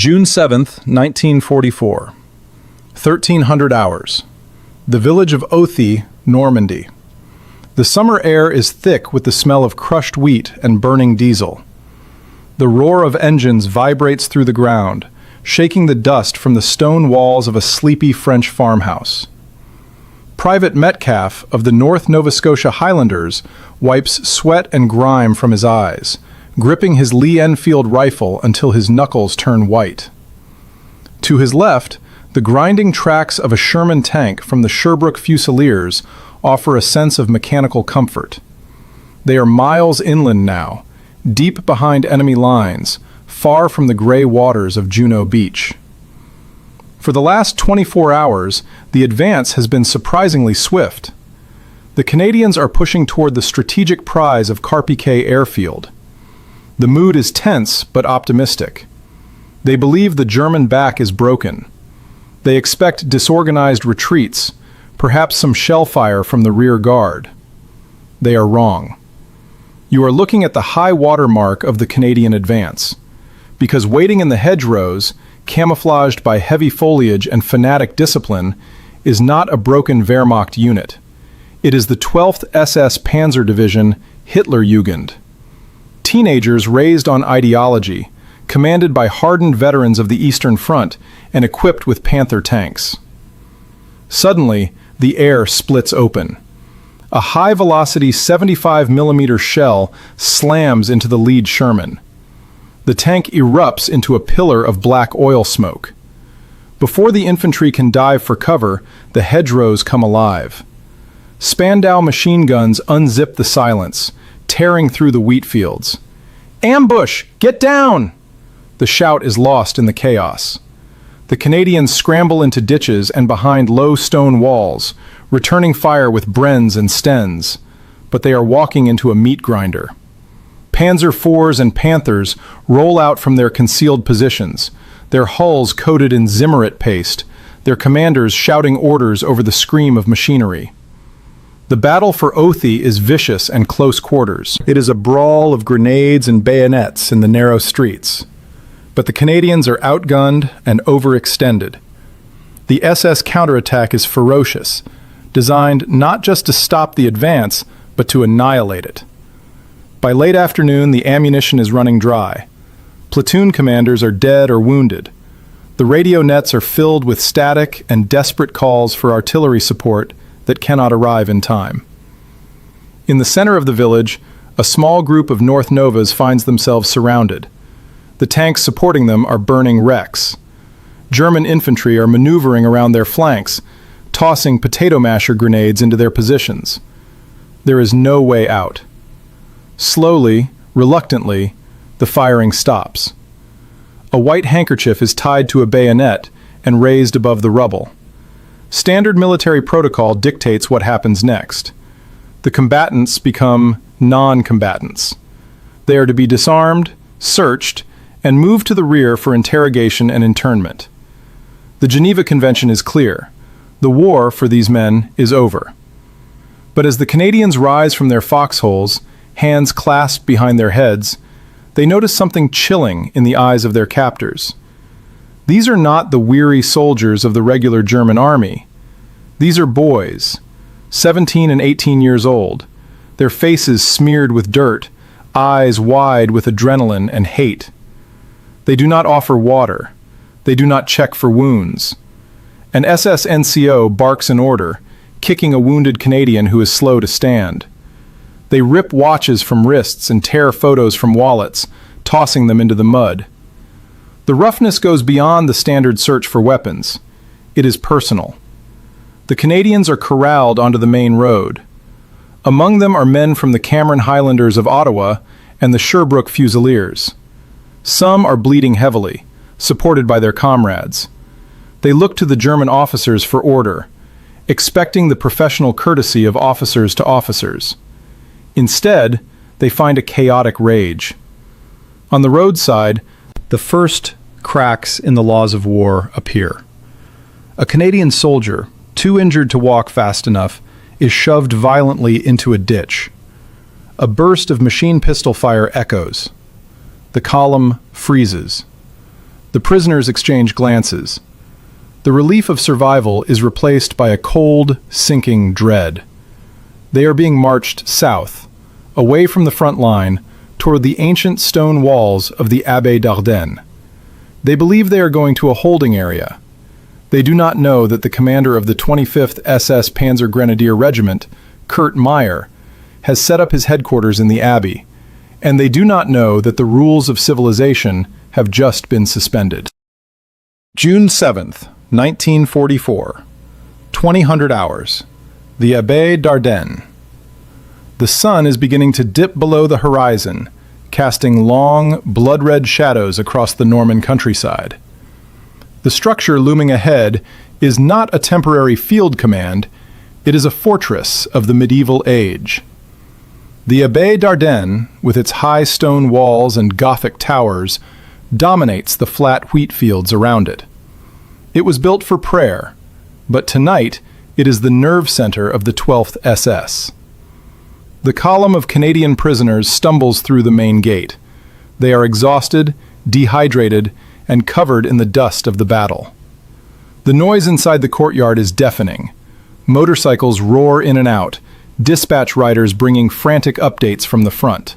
June 7th, 1944. 1300 hours. The village of Authie, Normandy. The summer air is thick with the smell of crushed wheat and burning diesel. The roar of engines vibrates through the ground, shaking the dust from the stone walls of a sleepy French farmhouse. Private Metcalfe of the North Nova Scotia Highlanders wipes sweat and grime from his eyes, gripping his Lee Enfield rifle until his knuckles turn white. To his left, the grinding tracks of a Sherman tank from the Sherbrooke Fusiliers offer a sense of mechanical comfort. They are miles inland now, deep behind enemy lines, far from the gray waters of Juno Beach. For the last 24 hours, the advance has been surprisingly swift. The Canadians are pushing toward the strategic prize of Carpiquet Airfield. The mood is tense but optimistic. They believe the German back is broken. They expect disorganized retreats, perhaps some shell fire from the rear guard. They are wrong. You are looking at the high water mark of the Canadian advance, because waiting in the hedgerows, camouflaged by heavy foliage and fanatic discipline, is not a broken Wehrmacht unit. It is the 12th SS Panzer Division, Hitlerjugend. Teenagers raised on ideology, commanded by hardened veterans of the Eastern Front and equipped with Panther tanks. Suddenly, the air splits open. A high-velocity 75mm shell slams into the lead Sherman. The tank erupts into a pillar of black oil smoke. Before the infantry can dive for cover, the hedgerows come alive. Spandau machine guns unzip the silence, tearing through the wheat fields. "Ambush! Get down!" The shout is lost in the chaos. The Canadians scramble into ditches and behind low stone walls, returning fire with Brens and Stens, but they are walking into a meat grinder. Panzer IVs and Panthers roll out from their concealed positions, their hulls coated in Zimmerit paste, their commanders shouting orders over the scream of machinery. The battle for Authie is vicious and close quarters. It is a brawl of grenades and bayonets in the narrow streets. But the Canadians are outgunned and overextended. The SS counterattack is ferocious, designed not just to stop the advance, but to annihilate it. By late afternoon, the ammunition is running dry. Platoon commanders are dead or wounded. The radio nets are filled with static and desperate calls for artillery support that cannot arrive in time. In the center of the village, a small group of North Novas finds themselves surrounded. The tanks supporting them are burning wrecks. German infantry are maneuvering around their flanks, tossing potato masher grenades into their positions. There is no way out. Slowly, reluctantly, the firing stops. A white handkerchief is tied to a bayonet and raised above the rubble. Standard military protocol dictates what happens next. The combatants become non-combatants. They are to be disarmed, searched, and moved to the rear for interrogation and internment. The Geneva Convention is clear. The war for these men is over. But as the Canadians rise from their foxholes, hands clasped behind their heads, they notice something chilling in the eyes of their captors. These are not the weary soldiers of the regular German army. These are boys, 17 and 18 years old, their faces smeared with dirt, eyes wide with adrenaline and hate. They do not offer water. They do not check for wounds. An SS NCO barks an order, kicking a wounded Canadian who is slow to stand. They rip watches from wrists and tear photos from wallets, tossing them into the mud. The roughness goes beyond the standard search for weapons. It is personal. The Canadians are corralled onto the main road. Among them are men from the Cameron Highlanders of Ottawa and the Sherbrooke Fusiliers. Some are bleeding heavily, supported by their comrades. They look to the German officers for order, expecting the professional courtesy of officers to officers. Instead, they find a chaotic rage. On the roadside, the first cracks in the laws of war appear. A Canadian soldier, too injured to walk fast enough, is shoved violently into a ditch. A burst of machine pistol fire echoes. The column freezes. The prisoners exchange glances. The relief of survival is replaced by a cold, sinking dread. They are being marched south, away from the front line, toward the ancient stone walls of the Abbaye d'Ardennes. They believe they are going to a holding area. They do not know that the commander of the 25th SS Panzer Grenadier Regiment, Kurt Meyer, has set up his headquarters in the Abbey, and they do not know that the rules of civilization have just been suspended. June 7th, 1944. 2000 hours. The Abbaye d'Ardennes. The sun is beginning to dip below the horizon, casting long, blood-red shadows across the Norman countryside. The structure looming ahead is not a temporary field command, it is a fortress of the medieval age. The Abbaye d'Ardennes, with its high stone walls and Gothic towers, dominates the flat wheat fields around it. It was built for prayer, but tonight it is the nerve center of the 12th SS. The column of Canadian prisoners stumbles through the main gate. They are exhausted, dehydrated, and covered in the dust of the battle. The noise inside the courtyard is deafening. Motorcycles roar in and out, dispatch riders bringing frantic updates from the front.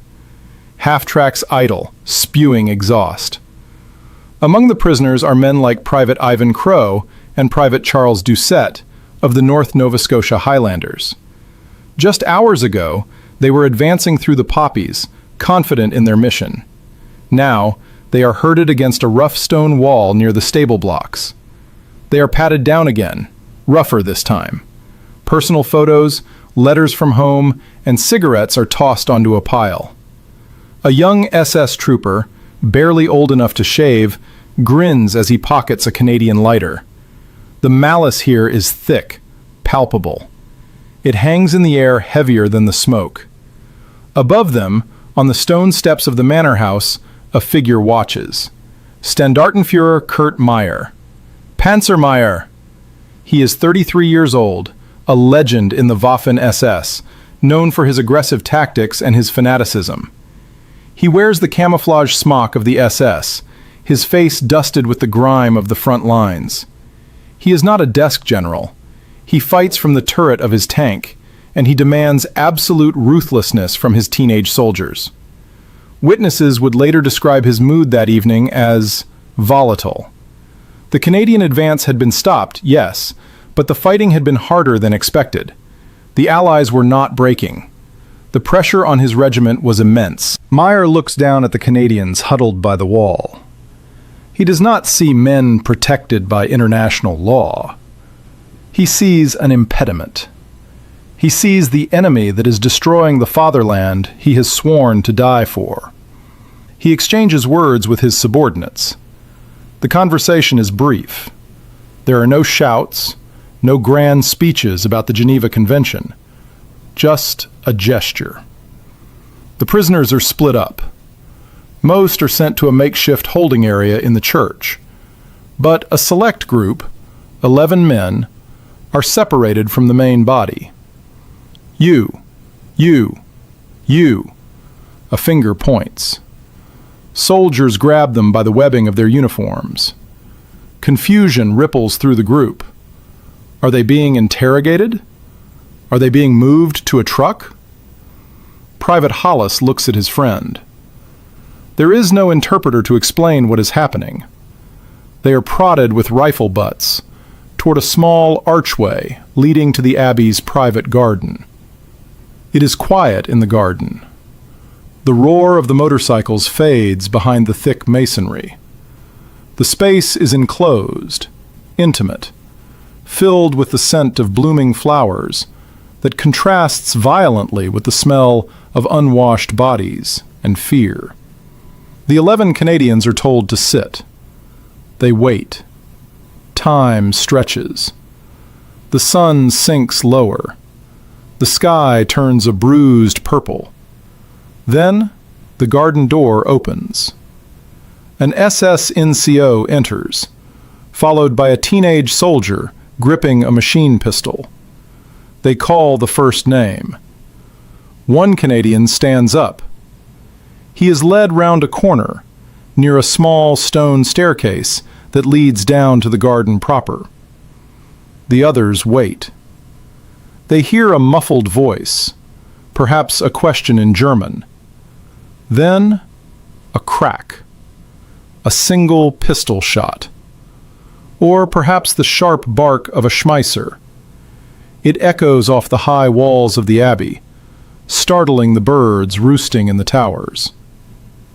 Half-tracks idle, spewing exhaust. Among the prisoners are men like Private Ivan Crowe and Private Charles Doucette of the North Nova Scotia Highlanders. Just hours ago, they were advancing through the poppies, confident in their mission. Now, they are herded against a rough stone wall near the stable blocks. They are patted down again, rougher this time. Personal photos, letters from home, and cigarettes are tossed onto a pile. A young SS trooper, barely old enough to shave, grins as he pockets a Canadian lighter. The malice here is thick, palpable. It hangs in the air heavier than the smoke. Above them, on the stone steps of the manor house, a figure watches. Standartenführer Kurt Meyer. Panzermeyer! He is 33 years old, a legend in the Waffen-SS, known for his aggressive tactics and his fanaticism. He wears the camouflage smock of the SS, his face dusted with the grime of the front lines. He is not a desk general. He fights from the turret of his tank, and he demands absolute ruthlessness from his teenage soldiers. Witnesses would later describe his mood that evening as volatile. The Canadian advance had been stopped, yes, but the fighting had been harder than expected. The Allies were not breaking. The pressure on his regiment was immense. Meyer looks down at the Canadians huddled by the wall. He does not see men protected by international law. He sees an impediment. He sees the enemy that is destroying the fatherland he has sworn to die for. He exchanges words with his subordinates. The conversation is brief. There are no shouts, no grand speeches about the Geneva Convention. Just a gesture. The prisoners are split up. Most are sent to a makeshift holding area in the church. But a select group, 11 men, are separated from the main body. You, a finger points. Soldiers grab them by the webbing of their uniforms. Confusion ripples through the group. Are they being interrogated? Are they being moved to a truck? Private Hollis looks at his friend. There is no interpreter to explain what is happening. They are prodded with rifle butts toward a small archway leading to the Abbey's private garden. It is quiet in the garden. The roar of the motorcycles fades behind the thick masonry. The space is enclosed, intimate, filled with the scent of blooming flowers that contrasts violently with the smell of unwashed bodies and fear. The 11 Canadians are told to sit. They wait. Time stretches. The sun sinks lower. The sky turns a bruised purple. Then the garden door opens. An SS NCO enters, followed by a teenage soldier gripping a machine pistol. They call the first name. One Canadian stands up. He is led round a corner, near a small stone staircase that leads down to the garden proper. The others wait. They hear a muffled voice, perhaps a question in German. Then, a crack. A single pistol shot. Or perhaps the sharp bark of a Schmeisser. It echoes off the high walls of the abbey, startling the birds roosting in the towers.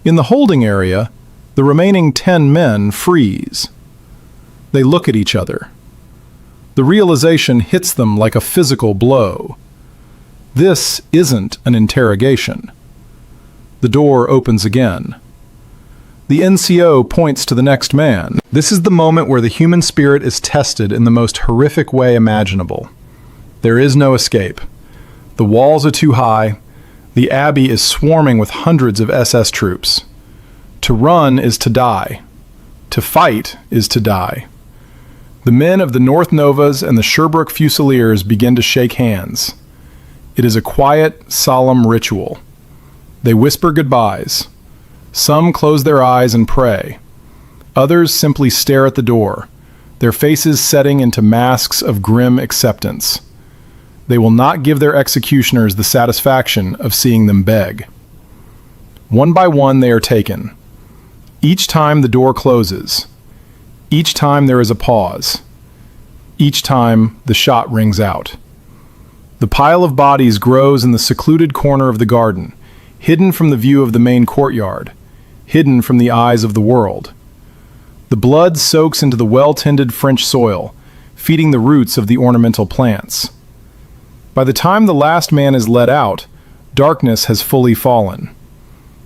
In the holding area, the remaining 10 men freeze. They look at each other. The realization hits them like a physical blow. This isn't an interrogation. The door opens again. The NCO points to the next man. This is the moment where the human spirit is tested in the most horrific way imaginable. There is no escape. The walls are too high. The abbey is swarming with hundreds of SS troops. To run is to die. To fight is to die. The men of the North Novas and the Sherbrooke Fusiliers begin to shake hands. It is a quiet, solemn ritual. They whisper goodbyes. Some close their eyes and pray. Others simply stare at the door, their faces setting into masks of grim acceptance. They will not give their executioners the satisfaction of seeing them beg. One by one they are taken. Each time the door closes. Each time there is a pause. Each time the shot rings out. The pile of bodies grows in the secluded corner of the garden, hidden from the view of the main courtyard, hidden from the eyes of the world. The blood soaks into the well-tended French soil, feeding the roots of the ornamental plants. By the time the last man is let out, darkness has fully fallen.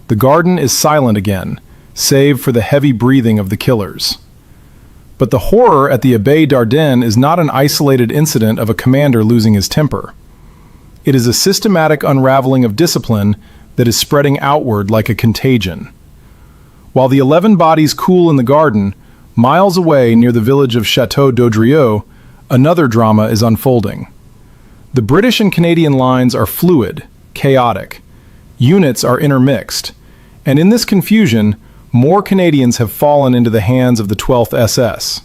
The garden is silent again, save for the heavy breathing of the killers. But the horror at the Abbaye d'Ardenne is not an isolated incident of a commander losing his temper. It is a systematic unraveling of discipline that is spreading outward like a contagion. While the 11 bodies cool in the garden, miles away near the village of Chateau d'Audrieux, another drama is unfolding. The British and Canadian lines are fluid, chaotic. Units are intermixed, and in this confusion, more Canadians have fallen into the hands of the 12th SS.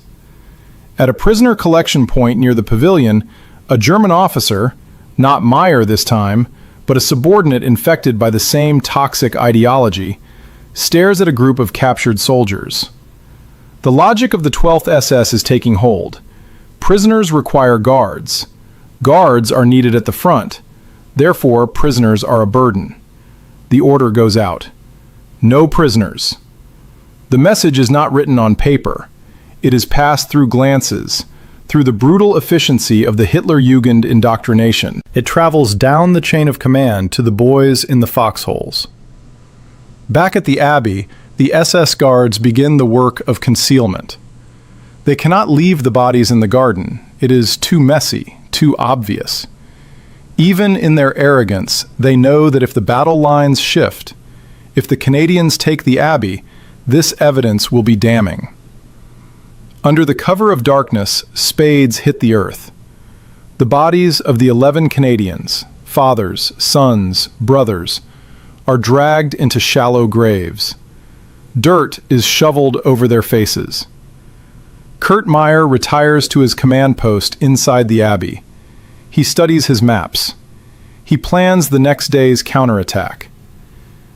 At a prisoner collection point near the pavilion, a German officer, not Meyer this time, but a subordinate infected by the same toxic ideology, stares at a group of captured soldiers. The logic of the 12th SS is taking hold. Prisoners require guards. Guards are needed at the front. Therefore, prisoners are a burden. The order goes out. No prisoners. The message is not written on paper. It is passed through glances, through the brutal efficiency of the Hitler-Jugend indoctrination. It travels down the chain of command to the boys in the foxholes. Back at the Abbey, the SS guards begin the work of concealment. They cannot leave the bodies in the garden. It is too messy, too obvious. Even in their arrogance, they know that if the battle lines shift, if the Canadians take the Abbey, this evidence will be damning. Under the cover of darkness, spades hit the earth. The bodies of the 11 Canadians, fathers, sons, brothers, are dragged into shallow graves. Dirt is shoveled over their faces. Kurt Meyer retires to his command post inside the Abbey. He studies his maps. He plans the next day's counterattack.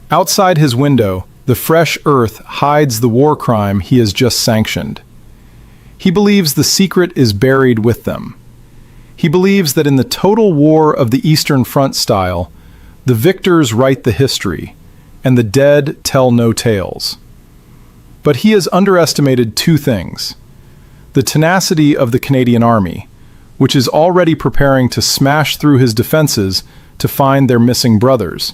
Outside his window, the fresh earth hides the war crime he has just sanctioned. He believes the secret is buried with them. He believes that in the total war of the Eastern Front style, the victors write the history, and the dead tell no tales. But he has underestimated two things: the tenacity of the Canadian Army, which is already preparing to smash through his defenses to find their missing brothers,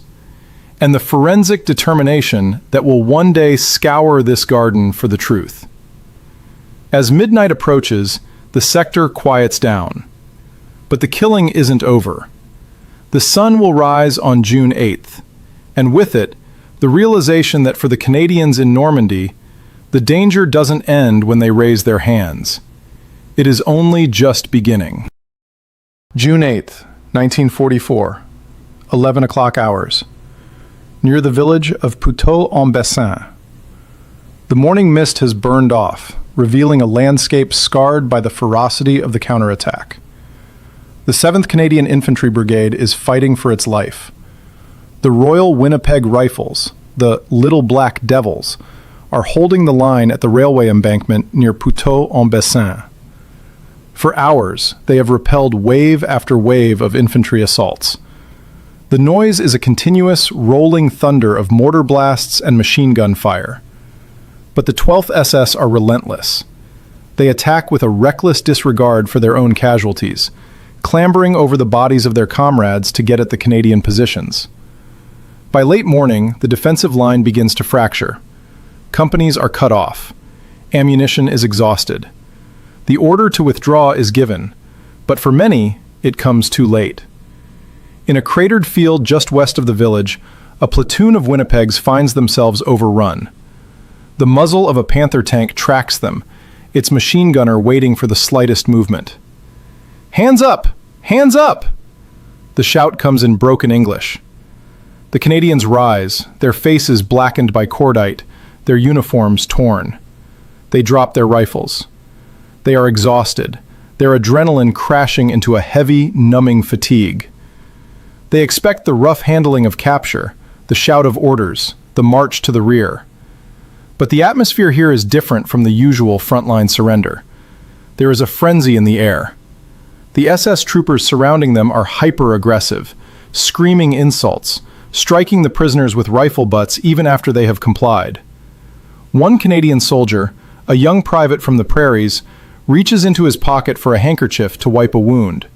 and the forensic determination that will one day scour this garden for the truth. As midnight approaches, the sector quiets down. But the killing isn't over. The sun will rise on June 8th, and with it, the realization that for the Canadians in Normandy, the danger doesn't end when they raise their hands. It is only just beginning. June 8th, 1944, 11 o'clock hours. Near the village of Puteaux-en-Bessin. The morning mist has burned off, revealing a landscape scarred by the ferocity of the counterattack. The 7th Canadian Infantry Brigade is fighting for its life. The Royal Winnipeg Rifles, the Little Black Devils, are holding the line at the railway embankment near Puteaux-en-Bessin. For hours, they have repelled wave after wave of infantry assaults. The noise is a continuous, rolling thunder of mortar blasts and machine gun fire. But the 12th SS are relentless. They attack with a reckless disregard for their own casualties, clambering over the bodies of their comrades to get at the Canadian positions. By late morning, the defensive line begins to fracture. Companies are cut off. Ammunition is exhausted. The order to withdraw is given, but for many, it comes too late. In a cratered field just west of the village, a platoon of Winnipegs finds themselves overrun. The muzzle of a Panther tank tracks them, its machine gunner waiting for the slightest movement. "Hands up! Hands up!" The shout comes in broken English. The Canadians rise, their faces blackened by cordite, their uniforms torn. They drop their rifles. They are exhausted, their adrenaline crashing into a heavy, numbing fatigue. They expect the rough handling of capture, the shout of orders, the march to the rear. But the atmosphere here is different from the usual frontline surrender. There is a frenzy in the air. The SS troopers surrounding them are hyper-aggressive, screaming insults, striking the prisoners with rifle butts even after they have complied. One Canadian soldier, a young private from the prairies, reaches into his pocket for a handkerchief to wipe a wound.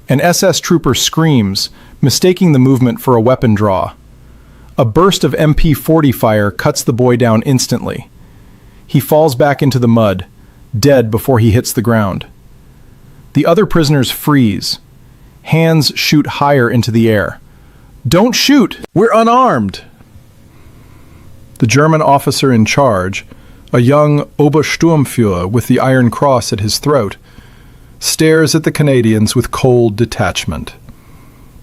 An SS trooper screams, mistaking the movement for a weapon draw. A burst of MP-40 fire cuts the boy down instantly. He falls back into the mud, dead before he hits the ground. The other prisoners freeze. Hands shoot higher into the air. "Don't shoot! We're unarmed!" The German officer in charge, a young Obersturmführer with the Iron Cross at his throat, stares at the Canadians with cold detachment.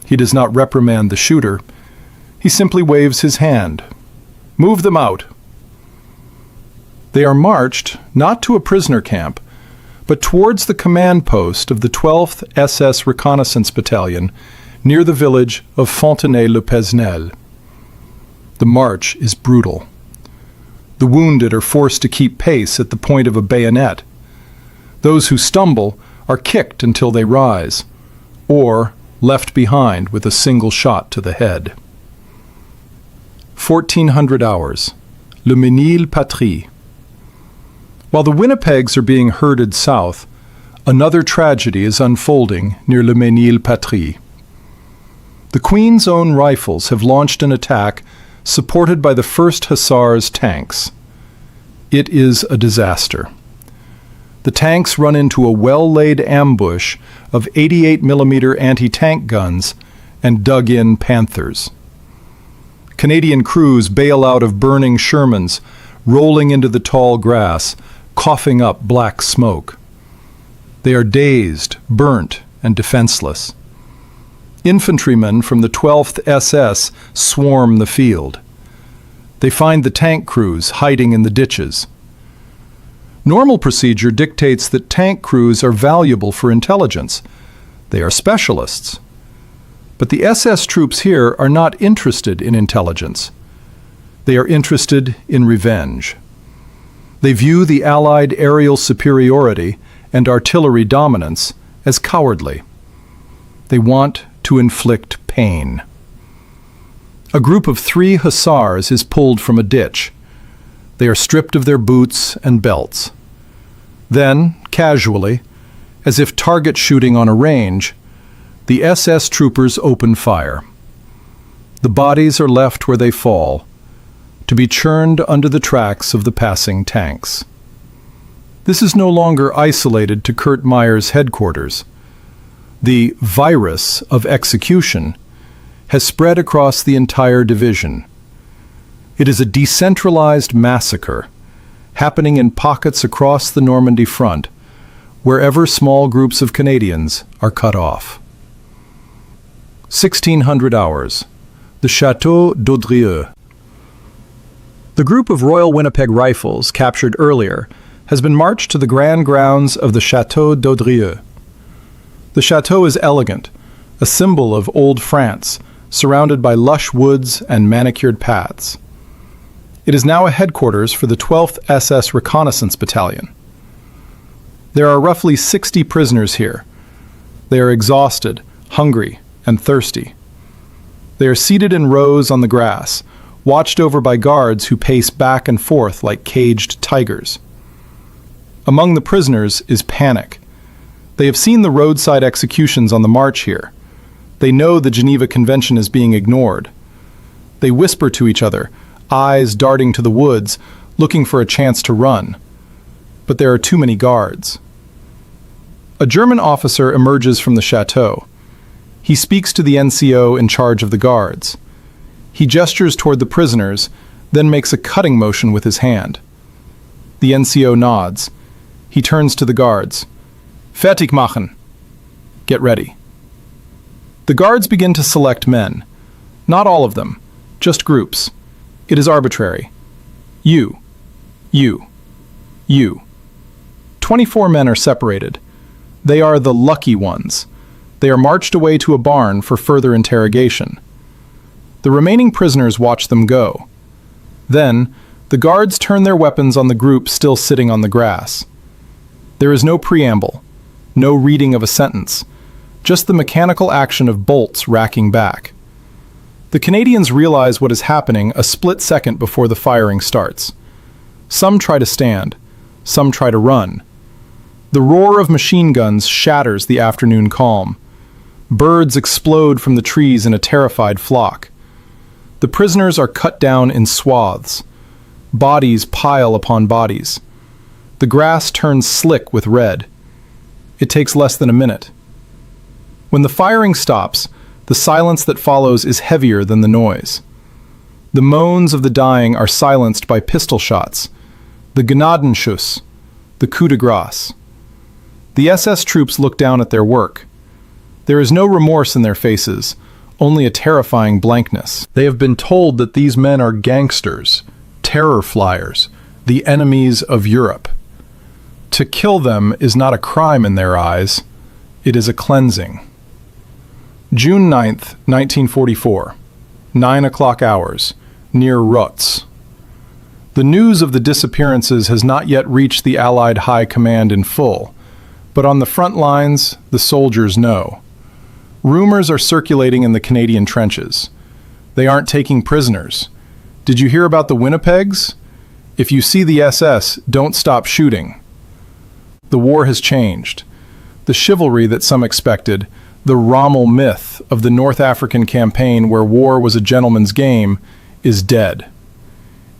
He does not reprimand the shooter. He simply waves his hand. "Move them out." They are marched not to a prisoner camp, but towards the command post of the 12th SS Reconnaissance Battalion near the village of Fontenay-le-Pesnel. The march is brutal. The wounded are forced to keep pace at the point of a bayonet. Those who stumble are kicked until they rise, or left behind with a single shot to the head. 1400 hours. Le Mesnil-Patrie. While the Winnipegs are being herded south, another tragedy is unfolding near Le Mesnil-Patrie. The Queen's Own Rifles have launched an attack supported by the 1st Hussars tanks. It is a disaster. The tanks run into a well-laid ambush of 88mm anti-tank guns and dug-in Panthers. Canadian crews bail out of burning Shermans, rolling into the tall grass, coughing up black smoke. They are dazed, burnt, and defenseless. Infantrymen from the 12th SS swarm the field. They find the tank crews hiding in the ditches. Normal procedure dictates that tank crews are valuable for intelligence. They are specialists. But the SS troops here are not interested in intelligence. They are interested in revenge. They view the Allied aerial superiority and artillery dominance as cowardly. They want to inflict pain. A group of 3 hussars is pulled from a ditch. They are stripped of their boots and belts. Then, casually, as if target shooting on a range, the SS troopers open fire. The bodies are left where they fall, to be churned under the tracks of the passing tanks. This is no longer isolated to Kurt Meyer's headquarters. The virus of execution has spread across the entire division. It is a decentralized massacre, happening in pockets across the Normandy front, wherever small groups of Canadians are cut off. 1600 hours. The Château d'Audrieux. The The group of Royal Winnipeg Rifles, captured earlier, has been marched to the grand grounds of the Château d'Audrieux. The chateau is elegant, a symbol of old France, surrounded by lush woods and manicured paths. It is now a headquarters for the 12th SS Reconnaissance Battalion. There are roughly 60 prisoners here. They are exhausted, hungry, and thirsty. They are seated in rows on the grass, watched over by guards who pace back and forth like caged tigers. Among the prisoners is panic. They have seen the roadside executions on the march here. They know the Geneva Convention is being ignored. They whisper to each other, eyes darting to the woods, looking for a chance to run. But there are too many guards. A German officer emerges from the chateau. He speaks to the NCO in charge of the guards. He gestures toward the prisoners, then makes a cutting motion with his hand. The NCO nods. He turns to the guards. Fertig machen. Get ready. The guards begin to select men. Not all of them, just groups. It is arbitrary. You. 24 men are separated. They are the lucky ones. They are marched away to a barn for further interrogation. The remaining prisoners watch them go. Then, the guards turn their weapons on the group still sitting on the grass. There is no preamble, no reading of a sentence, just the mechanical action of bolts racking back. The Canadians realize what is happening a split second before the firing starts. Some try to stand, some try to run. The roar of machine guns shatters the afternoon calm. Birds explode from the trees in a terrified flock. The prisoners are cut down in swaths. Bodies pile upon bodies. The grass turns slick with red. It takes less than a minute. When the firing stops, the silence that follows is heavier than the noise. The moans of the dying are silenced by pistol shots, the Gnadenschuss, the coup de grace. The SS troops look down at their work. There is no remorse in their faces, only a terrifying blankness. They have been told that these men are gangsters, terror flyers, the enemies of Europe. To kill them is not a crime in their eyes, it is a cleansing. June 9th, 1944, 9 o'clock hours, near Rotz. The news of the disappearances has not yet reached the Allied High Command in full, but on the front lines, the soldiers know. Rumors are circulating in the Canadian trenches. They aren't taking prisoners. Did you hear about the Winnipegs? If you see the SS, don't stop shooting. The war has changed. The chivalry that some expected, the Rommel myth of the North African campaign where war was a gentleman's game, is dead.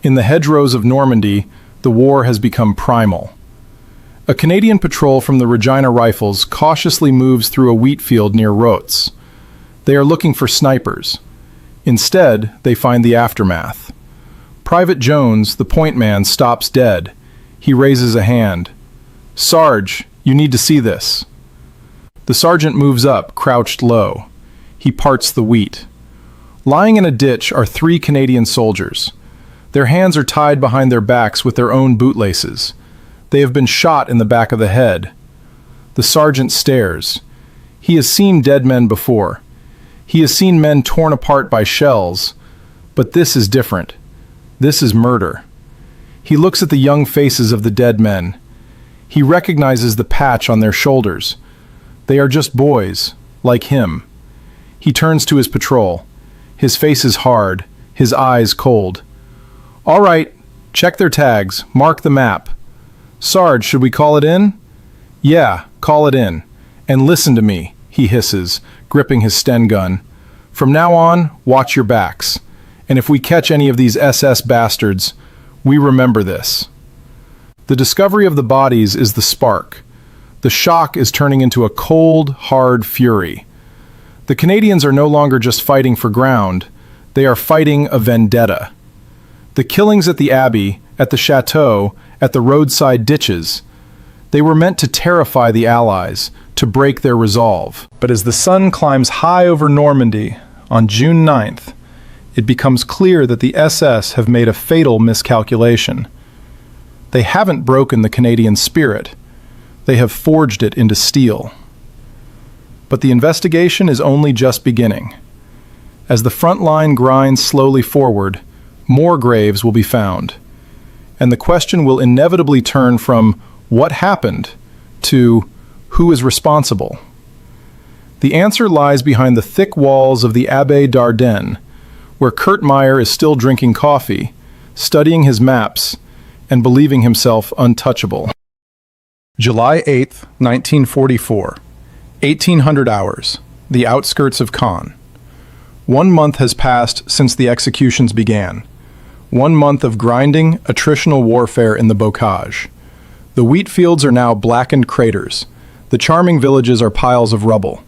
In the hedgerows of Normandy, the war has become primal. A Canadian patrol from the Regina Rifles cautiously moves through a wheat field near Rotz. They are looking for snipers. Instead, they find the aftermath. Private Jones, the point man, stops dead. He raises a hand. "Sarge, you need to see this." The sergeant moves up, crouched low. He parts the wheat. Lying in a ditch are 3 Canadian soldiers. Their hands are tied behind their backs with their own bootlaces. They have been shot in the back of the head. The sergeant stares. He has seen dead men before. He has seen men torn apart by shells. But this is different. This is murder. He looks at the young faces of the dead men. He recognizes the patch on their shoulders. They are just boys, like him. He turns to his patrol. His face is hard, his eyes cold. "All right, check their tags, mark the map. Sarge, should we call it in?" "Yeah, call it in. And listen to me," he hisses, gripping his Sten gun. "From now on, watch your backs. And if we catch any of these SS bastards, we remember this." The discovery of the bodies is the spark. The shock is turning into a cold, hard fury. The Canadians are no longer just fighting for ground. They are fighting a vendetta. The killings at the Abbey, at the chateau, at the roadside ditches, they were meant to terrify the Allies, to break their resolve. But as the sun climbs high over Normandy on June 9th, it becomes clear that the SS have made a fatal miscalculation. They haven't broken the Canadian spirit. They have forged it into steel. But the investigation is only just beginning. As the front line grinds slowly forward, more graves will be found. And the question will inevitably turn from what happened to who is responsible. The answer lies behind the thick walls of the Abbaye d'Ardenne, where Kurt Meyer is still drinking coffee, studying his maps, and believing himself untouchable. July 8th, 1944. 1800 hours. The outskirts of Caen. 1 month has passed since the executions began. 1 month of grinding, attritional warfare in the bocage. The wheat fields are now blackened craters. The charming villages are piles of rubble.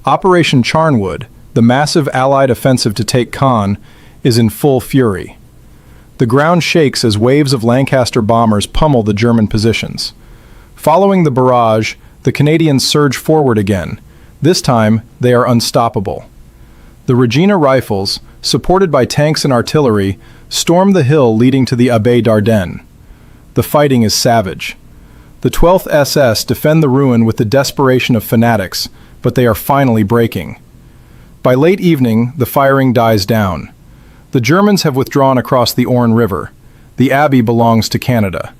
Operation Charnwood, the massive Allied offensive to take Caen, is in full fury. The ground shakes as waves of Lancaster bombers pummel the German positions. Following the barrage, the Canadians surge forward again. This time, they are unstoppable. The Regina Rifles, supported by tanks and artillery, storm the hill leading to the Abbaye d'Ardenne. The fighting is savage. The 12th SS defend the ruin with the desperation of fanatics, but they are finally breaking. By late evening, the firing dies down. The Germans have withdrawn across the Orne River. The abbey belongs to Canada.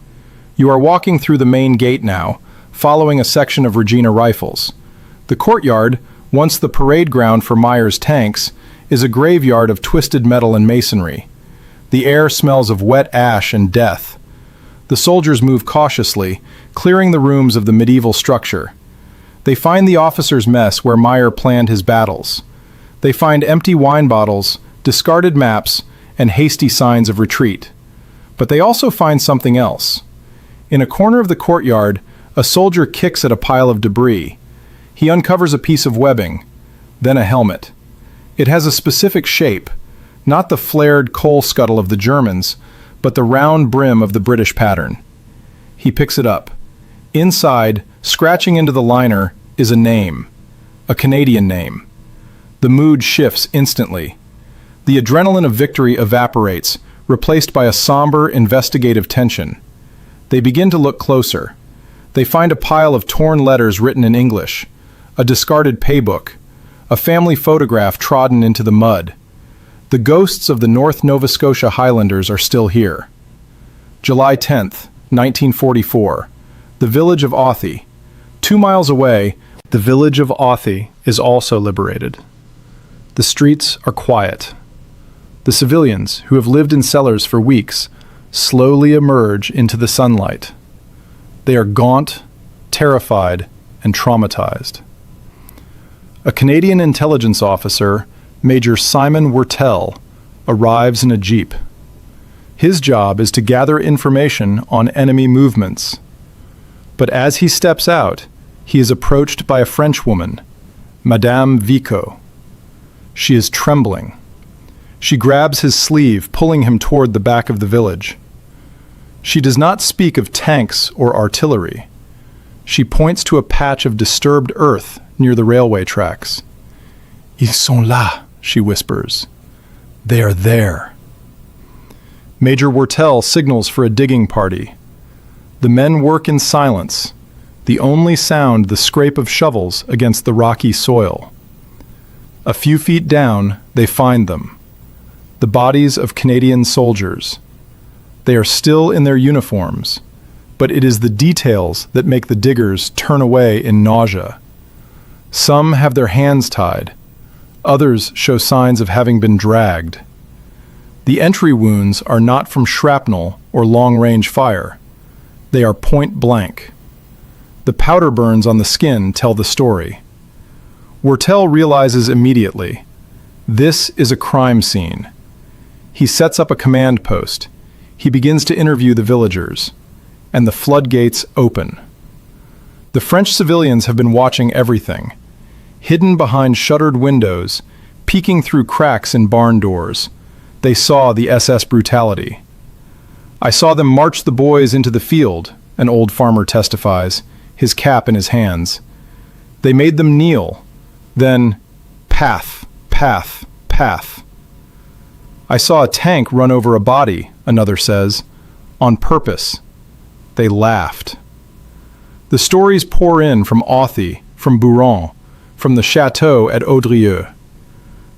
You are walking through the main gate now, following a section of Regina Rifles. The courtyard, once the parade ground for Meyer's tanks, is a graveyard of twisted metal and masonry. The air smells of wet ash and death. The soldiers move cautiously, clearing the rooms of the medieval structure. They find the officers' mess where Meyer planned his battles. They find empty wine bottles, discarded maps, and hasty signs of retreat. But they also find something else. In a corner of the courtyard, a soldier kicks at a pile of debris. He uncovers a piece of webbing, then a helmet. It has a specific shape, not the flared coal scuttle of the Germans, but the round brim of the British pattern. He picks it up. Inside, scratching into the liner, is a name, a Canadian name. The mood shifts instantly. The adrenaline of victory evaporates, replaced by a somber, investigative tension. They begin to look closer. They find a pile of torn letters written in English, a discarded paybook, a family photograph trodden into the mud. The ghosts of the North Nova Scotia Highlanders are still here. July 10th, 1944. The village of Authie. 2 miles away, the village of Authie is also liberated. The streets are quiet. The civilians, who have lived in cellars for weeks, slowly emerge into the sunlight. They are gaunt, terrified, and traumatized. A Canadian intelligence officer, Major Simon Wurtele, arrives in a jeep. His job is to gather information on enemy movements. But as he steps out, he is approached by a Frenchwoman, Madame Vico. She is trembling. She grabs his sleeve, pulling him toward the back of the village. She does not speak of tanks or artillery. She points to a patch of disturbed earth near the railway tracks. Ils sont là, she whispers. They are there. Major Wurtele signals for a digging party. The men work in silence, the only sound the scrape of shovels against the rocky soil. A few feet down, they find them. The bodies of Canadian soldiers. They are still in their uniforms, but it is the details that make the diggers turn away in nausea. Some have their hands tied. Others show signs of having been dragged. The entry wounds are not from shrapnel or long-range fire. They are point blank. The powder burns on the skin tell the story. Wurtele realizes immediately, this is a crime scene. He sets up a command post. He begins to interview the villagers, and the floodgates open. The French civilians have been watching everything, hidden behind shuttered windows, peeking through cracks in barn doors. They saw the SS brutality. I saw them march the boys into the field, an old farmer testifies, his cap in his hands. They made them kneel, then path, path, path. I saw a tank run over a body, another says. On purpose. They laughed. The stories pour in from Authie, from Bouron, from the chateau at Audrieux.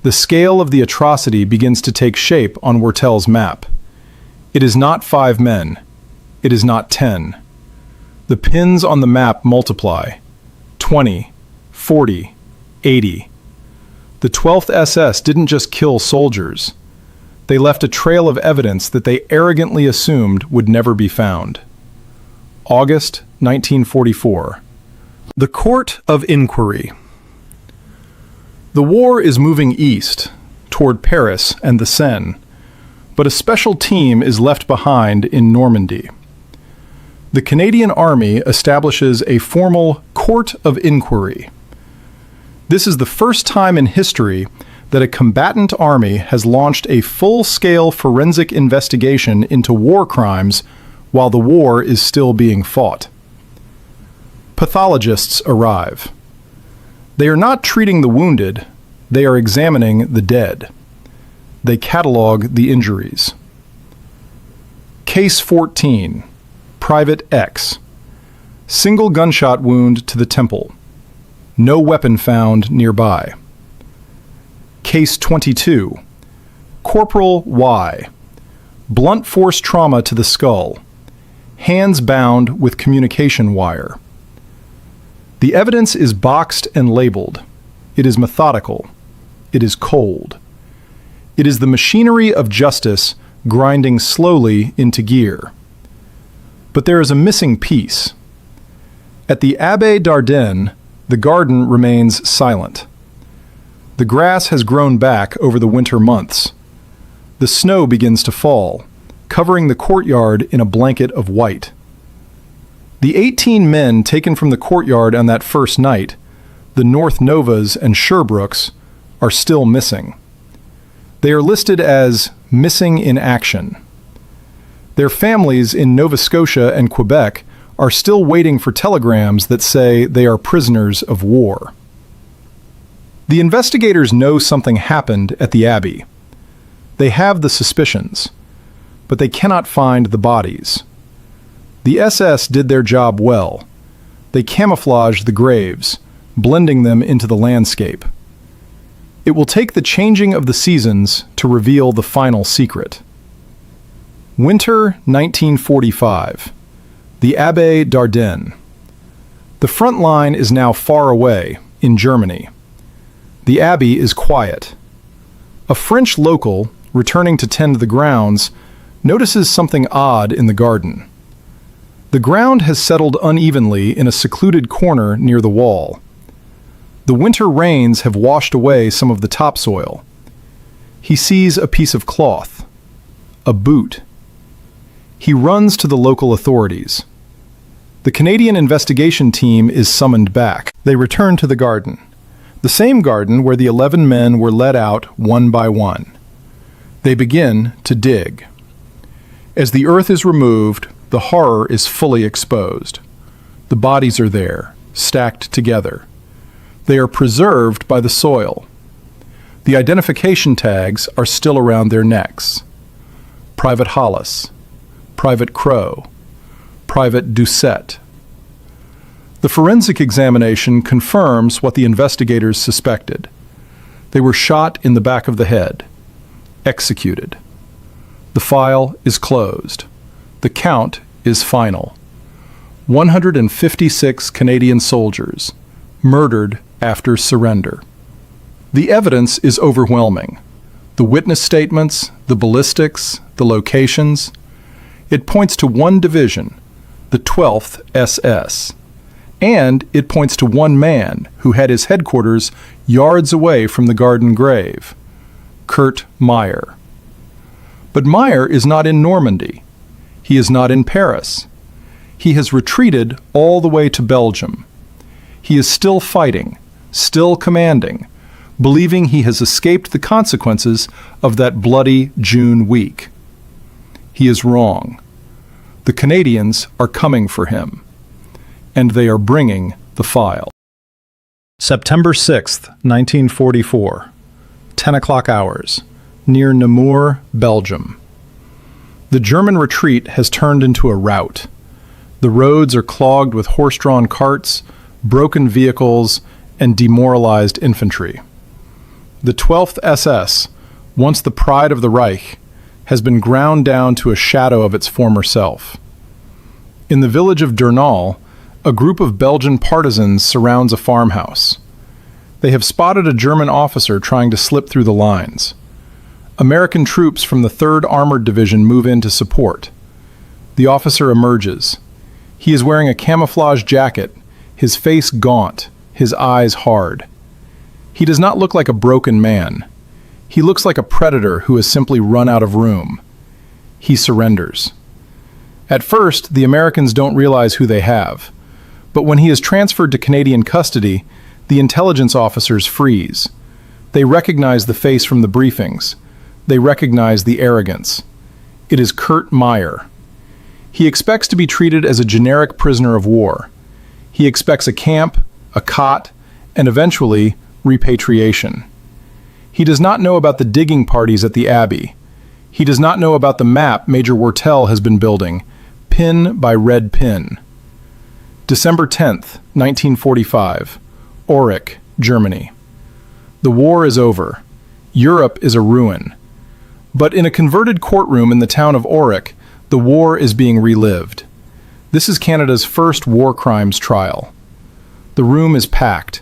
The scale of the atrocity begins to take shape on Wortel's map. It is not 5 men. It is not 10. The pins on the map multiply. 20, 40, 80. The 12th SS didn't just kill soldiers. They left a trail of evidence that they arrogantly assumed would never be found. August 1944. The Court of Inquiry. The war is moving east, toward Paris and the Seine, but a special team is left behind in Normandy. The Canadian Army establishes a formal Court of Inquiry. This is the first time in history that a combatant army has launched a full-scale forensic investigation into war crimes while the war is still being fought. Pathologists arrive. They are not treating the wounded, they are examining the dead. They catalog the injuries. Case 14. Private X. Single gunshot wound to the temple. No weapon found nearby. Case 22. Corporal Y. Blunt force trauma to the skull. Hands bound with communication wire. The evidence is boxed and labeled. It is methodical. It is cold. It is the machinery of justice grinding slowly into gear. But there is a missing piece. At the Abbaye d'Ardenne, the garden remains silent. The grass has grown back over the winter months. The snow begins to fall, covering the courtyard in a blanket of white. The 18 men taken from the courtyard on that first night, the North Novas and Sherbrooks, are still missing. They are listed as missing in action. Their families in Nova Scotia and Quebec are still waiting for telegrams that say they are prisoners of war. The investigators know something happened at the Abbey. They have the suspicions, but they cannot find the bodies. The SS did their job well. They camouflaged the graves, blending them into the landscape. It will take the changing of the seasons to reveal the final secret. Winter 1945. The Abbaye d'Ardenne. The front line is now far away, in Germany. The abbey is quiet. A French local, returning to tend the grounds, notices something odd in the garden. The ground has settled unevenly in a secluded corner near the wall. The winter rains have washed away some of the topsoil. He sees a piece of cloth, a boot. He runs to the local authorities. The Canadian investigation team is summoned back. They return to the garden, the same garden where the 11 men were led out one by one. They begin to dig. As the earth is removed, the horror is fully exposed. The bodies are there, stacked together. They are preserved by the soil. The identification tags are still around their necks. Private Hollis, Private Crow, Private Doucette. The forensic examination confirms what the investigators suspected. They were shot in the back of the head, executed. The file is closed. The count is final. 156 Canadian soldiers, murdered after surrender. The evidence is overwhelming. The witness statements, the ballistics, the locations. It points to one division, the 12th SS. And it points to one man who had his headquarters yards away from the garden grave, Kurt Meyer. But Meyer is not in Normandy. He is not in Paris. He has retreated all the way to Belgium. He is still fighting, still commanding, believing he has escaped the consequences of that bloody June week. He is wrong. The Canadians are coming for him, and they are bringing the file. September 6th, 1944, 10 o'clock hours, near Namur, Belgium. The German retreat has turned into a rout. The roads are clogged with horse-drawn carts, broken vehicles, and demoralized infantry. The 12th SS, once the pride of the Reich, has been ground down to a shadow of its former self. In the village of Durnal, a group of Belgian partisans surrounds a farmhouse. They have spotted a German officer trying to slip through the lines. American troops from the 3rd Armored Division move in to support. The officer emerges. He is wearing a camouflage jacket, his face gaunt, his eyes hard. He does not look like a broken man. He looks like a predator who has simply run out of room. He surrenders. At first, the Americans don't realize who they have. But when he is transferred to Canadian custody, the intelligence officers freeze. They recognize the face from the briefings. They recognize the arrogance. It is Kurt Meyer. He expects to be treated as a generic prisoner of war. He expects a camp, a cot, and eventually repatriation. He does not know about the digging parties at the Abbey. He does not know about the map Major Wortel has been building, pin by red pin. December 10th, 1945, Aurich, Germany. The war is over. Europe is a ruin. But in a converted courtroom in the town of Aurich, the war is being relived. This is Canada's first war crimes trial. The room is packed.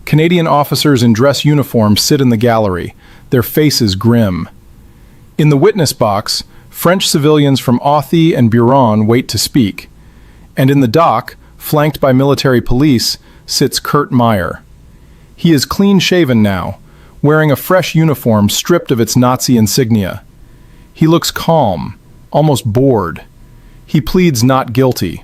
Canadian officers in dress uniforms sit in the gallery, their faces grim. In the witness box, French civilians from Authie and Buron wait to speak. And in the dock, flanked by military police, sits Kurt Meyer. He is clean-shaven now, wearing a fresh uniform stripped of its Nazi insignia. He looks calm, almost bored. He pleads not guilty.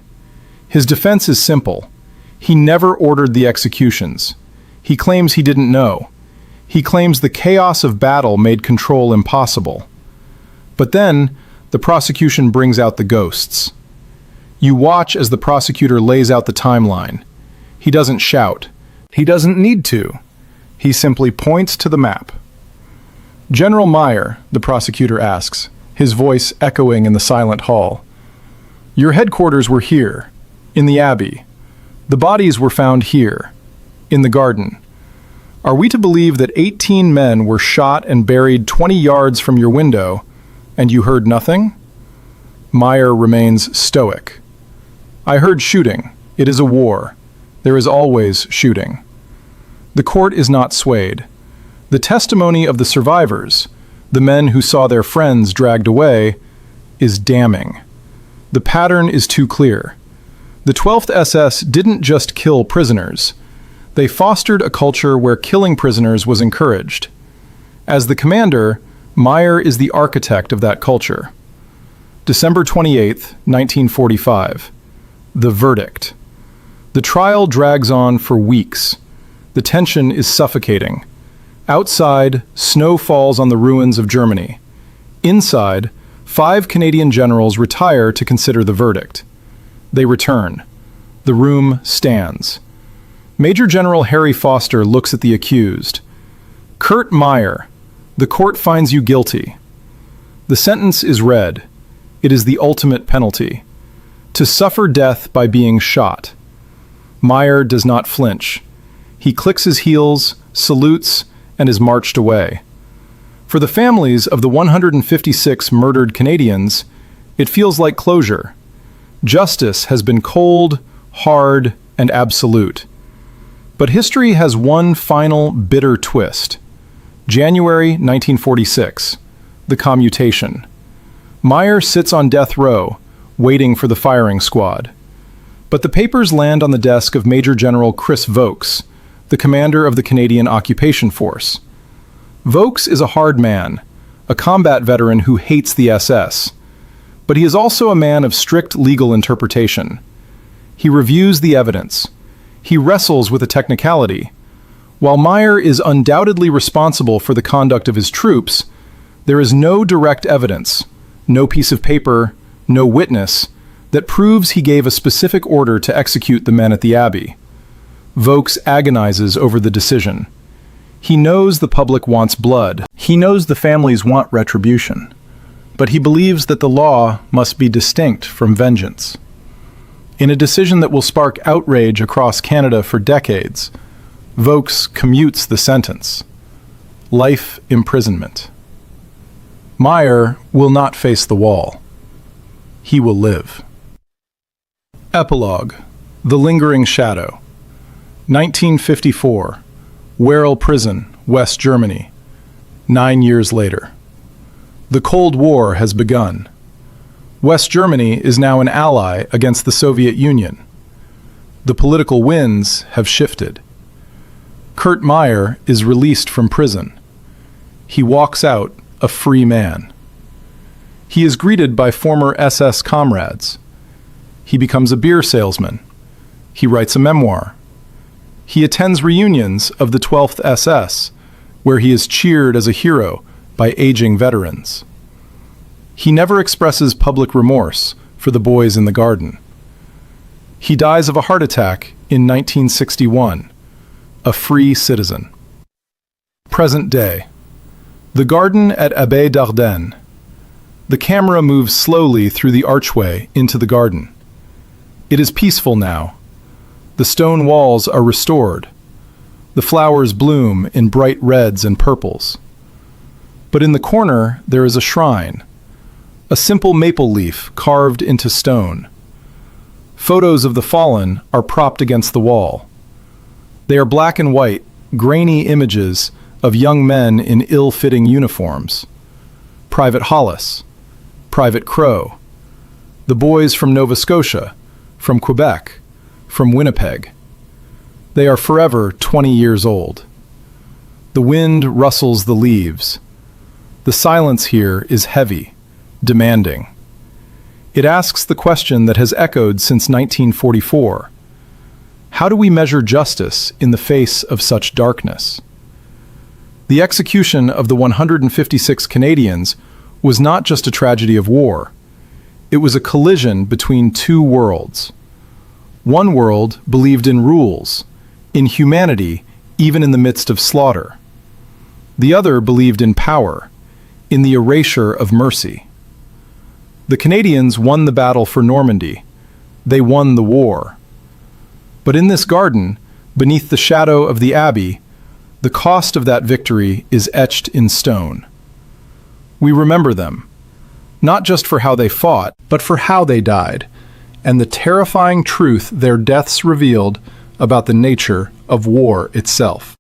His defense is simple. He never ordered the executions. He claims he didn't know. He claims the chaos of battle made control impossible. But then, the prosecution brings out the ghosts. You watch as the prosecutor lays out the timeline. He doesn't shout. He doesn't need to. He simply points to the map. General Meyer, the prosecutor asks, his voice echoing in the silent hall. Your headquarters were here, in the Abbey. The bodies were found here, in the garden. Are we to believe that 18 men were shot and buried 20 yards from your window, and you heard nothing? Meyer remains stoic. I heard shooting. It is a war. There is always shooting. The court is not swayed. The testimony of the survivors, the men who saw their friends dragged away, is damning. The pattern is too clear. The 12th SS didn't just kill prisoners. They fostered a culture where killing prisoners was encouraged. As the commander, Meyer is the architect of that culture. December 28, 1945. The verdict. The trial drags on for weeks. The tension is suffocating. Outside, snow falls on the ruins of Germany. Inside, 5 Canadian generals retire to consider the verdict. They return. The room stands. Major General Harry Foster looks at the accused. Kurt Meyer, the court finds you guilty. The sentence is read. It is the ultimate penalty. To suffer death by being shot. Meyer does not flinch. He clicks his heels, salutes, and is marched away. For the families of the 156 murdered Canadians, it feels like closure. Justice has been cold, hard, and absolute. But history has one final bitter twist. January 1946, the commutation. Meyer sits on death row, waiting for the firing squad. But the papers land on the desk of Major General Chris Vokes, the commander of the Canadian Occupation Force. Vokes is a hard man, a combat veteran who hates the SS. But he is also a man of strict legal interpretation. He reviews the evidence. He wrestles with a technicality. While Meyer is undoubtedly responsible for the conduct of his troops, there is no direct evidence, no piece of paper, no witness, that proves he gave a specific order to execute the men at the Abbey. Vokes agonizes over the decision. He knows the public wants blood. He knows the families want retribution, but he believes that the law must be distinct from vengeance. In a decision that will spark outrage across Canada for decades, Vokes commutes the sentence: life imprisonment. Meyer will not face the wall. He will live. Epilogue: The Lingering Shadow. 1954. Werl Prison, West Germany. 9 years later. The Cold War has begun. West Germany is now an ally against the Soviet Union. The political winds have shifted. Kurt Meyer is released from prison. He walks out a free man. He is greeted by former SS comrades. He becomes a beer salesman. He writes a memoir. He attends reunions of the 12th SS, where he is cheered as a hero by aging veterans. He never expresses public remorse for the boys in the garden. He dies of a heart attack in 1961, a free citizen. Present day. The garden at Abbaye d'Ardenne. The camera moves slowly through the archway into the garden. It is peaceful now. The stone walls are restored. The flowers bloom in bright reds and purples. But in the corner there is a shrine, a simple maple leaf carved into stone. Photos of the fallen are propped against the wall. They are black and white, grainy images of young men in ill-fitting uniforms. Private Hollis, Private Crow, the boys from Nova Scotia, from Quebec, from Winnipeg. They are forever 20 years old. The wind rustles the leaves. The silence here is heavy, demanding. It asks the question that has echoed since 1944. How do we measure justice in the face of such darkness? The execution of the 156 Canadians was not just a tragedy of war. It was a collision between two worlds. One world believed in rules, in humanity, even in the midst of slaughter. The other believed in power, in the erasure of mercy. The Canadians won the battle for Normandy. They won the war. But in this garden, beneath the shadow of the Abbey, the cost of that victory is etched in stone. We remember them, not just for how they fought, but for how they died, and the terrifying truth their deaths revealed about the nature of war itself.